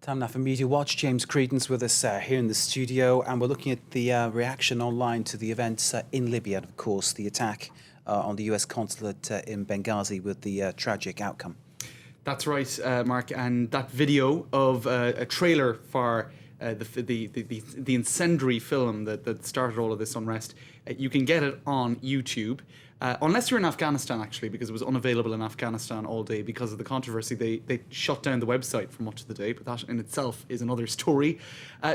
Time now for Media Watch. James Creedon's with us here in the studio, and we're looking at the reaction online to the events in Libya, and of course the attack on the US consulate in Benghazi with the tragic outcome. That's right, Mark, and that video of a trailer for the incendiary film that started all of this unrest, you can get it on YouTube. Unless you're in Afghanistan, actually, because it was unavailable in Afghanistan all day because of the controversy. They shut down the website for much of the day, but that in itself is another story.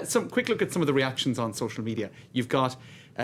Some quick look at some of the reactions on social media. You've got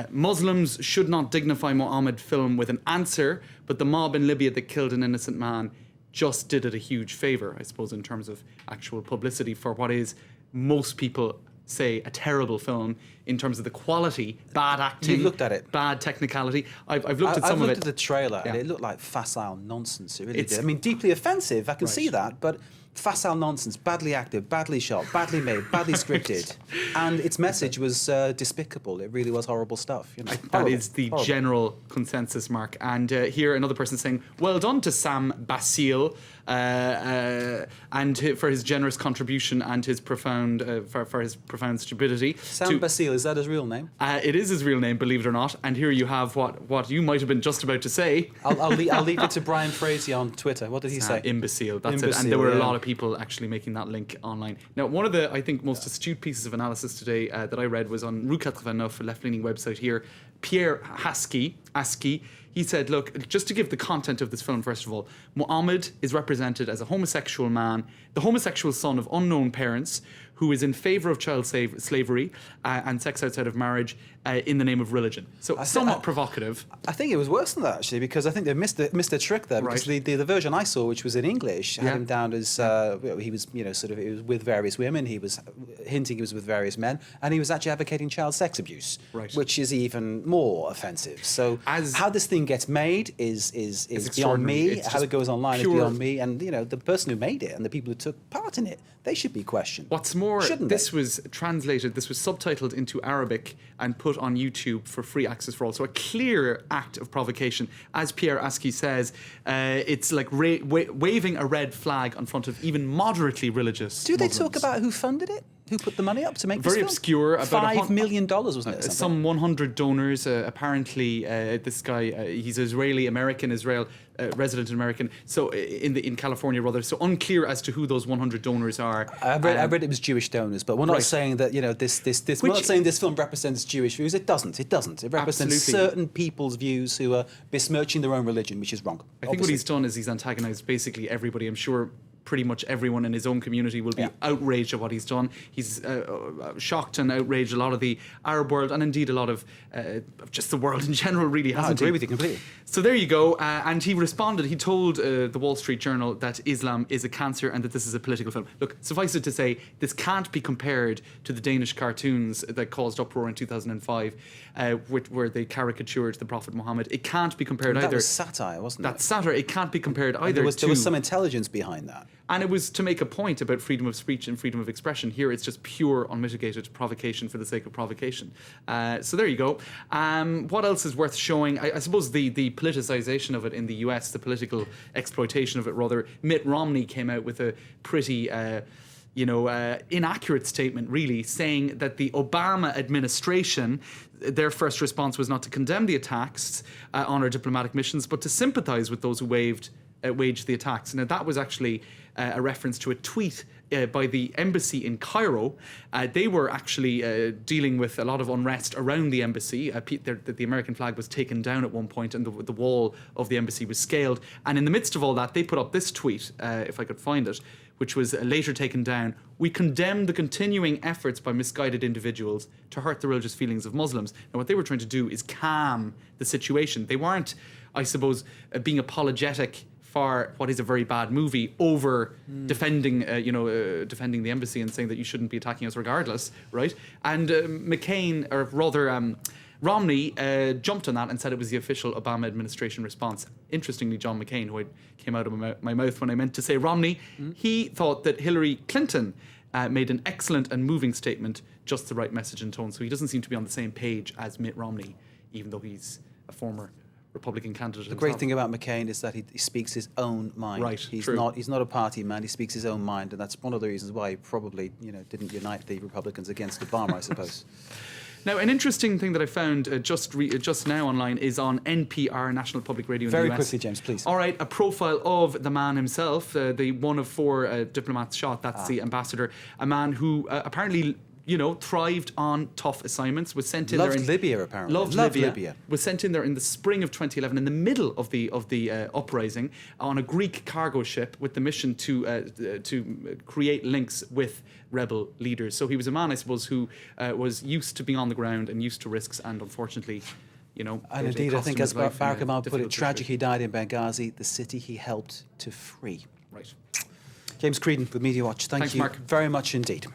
Muslims should not dignify Muhammad film with an answer, but the mob in Libya that killed an innocent man just did it a huge favour, I suppose, in terms of actual publicity for what is, most people say, a terrible film in terms of the quality, bad acting. You looked at it. Bad technicality. I've looked at some of it. I've looked at the trailer, Yeah. and it looked like facile nonsense. It really did. I mean, deeply offensive, I can see that, but facile nonsense, badly acted, badly shot, badly made, badly scripted. And its message was despicable. It really was horrible stuff. You know, that is the general consensus, Mark. And here another person saying, well done to Sam Basile and for his generous contribution and his profound for his profound stupidity. Sam Basile, is that his real name? It is his real name, believe it or not. And here you have what you might have been just about to say. I'll leave it to Brian Frazier on Twitter. What did he say? Imbecile, that's Imbecile, it. And there were a lot of people actually making that link online. Now, one of the, I think, most astute pieces of analysis today that I read was on Rue 89, a left-leaning website here. Pierre Aski, he said, look, just to give the content of this film, first of all, Muhammad is represented as a homosexual man, the homosexual son of unknown parents, who is in favour of child slavery and sex outside of marriage in the name of religion. So somewhat provocative. I think it was worse than that, actually, because I think they missed a trick there. Because the version I saw, which was in English, had him down as he was, it was with various women. He was hinting he was with various men, and he was actually advocating child sex abuse, which is even more offensive. So how this thing gets made is beyond me. How it goes online is beyond me. And the person who made it and the people who took part in it, they should be questioned. What's more, this was translated, this was subtitled into Arabic and put on YouTube for free access for all. So a clear act of provocation. As Pierre Aski says, it's like waving a red flag in front of even moderately religious Do they Muslims. talk about who funded it? Who put the money up to make this film? Very obscure. About $5 million, wasn't it? Some 100 donors. Apparently, this guy, he's Israeli American, resident American. So in California, rather. So unclear as to who those 100 donors are. I read it was Jewish donors, but we're not saying that we're not saying this film represents Jewish views. It doesn't. It represents certain people's views who are besmirching their own religion, which is wrong. I think what he's done is he's antagonized basically everybody. I'm sure pretty much everyone in his own community will be outraged at what he's done. He's shocked and outraged a lot of the Arab world, and indeed a lot of just the world in general, really, hasn't he? I agree with you completely. So there you go. And he responded, he told the Wall Street Journal that Islam is a cancer and that this is a political film. Look, suffice it to say, this can't be compared to the Danish cartoons that caused uproar in 2005, where they caricatured the Prophet Muhammad. It can't be compared either. That was satire, wasn't it? That's satire. It can't be compared either. There was some intelligence behind that. And it was to make a point about freedom of speech and freedom of expression. Here it's just pure, unmitigated provocation for the sake of provocation. So there you go. What else is worth showing? I suppose the politicization of it in the US, the political exploitation of it, rather. Mitt Romney came out with a pretty inaccurate statement, really, saying that the Obama administration, their first response was not to condemn the attacks on our diplomatic missions, but to sympathize with those who waged the attacks. Now, that was actually a reference to a tweet by the embassy in Cairo. They were actually dealing with a lot of unrest around the embassy. The American flag was taken down at one point and the wall of the embassy was scaled. And in the midst of all that, they put up this tweet, if I could find it, which was later taken down. We condemn the continuing efforts by misguided individuals to hurt the religious feelings of Muslims. Now, what they were trying to do is calm the situation. They weren't, I suppose, being apologetic for what is a very bad movie over defending the embassy and saying that you shouldn't be attacking us regardless, right? And McCain, or rather Romney, jumped on that and said it was the official Obama administration response. Interestingly, John McCain, who came out of my mouth when I meant to say Romney, he thought that Hillary Clinton made an excellent and moving statement, just the right message and tone. So he doesn't seem to be on the same page as Mitt Romney, even though he's a former Republican candidate. The great thing about McCain is that he speaks his own mind. Right, He's true. not a party man. He speaks his own mind, and that's one of the reasons why he probably didn't unite the Republicans against Obama, I suppose. Now, an interesting thing that I found just now online is on NPR, National Public Radio in the US. Very quickly, James, please. All right, a profile of the man himself, the one of 4 diplomats shot, that's the ambassador, a man who apparently, thrived on tough assignments, was sent in there. Loved Libya, apparently. Loved Libya. Was sent in there in the spring of 2011, in the middle of the uprising, on a Greek cargo ship with the mission to create links with rebel leaders. So he was a man, I suppose, who was used to being on the ground and used to risks, and unfortunately, and indeed, I think, as Barack Obama put it, tragically died in Benghazi, the city he helped to free. Right. James Creedon with Media Watch. Thanks, Mark. Very much indeed.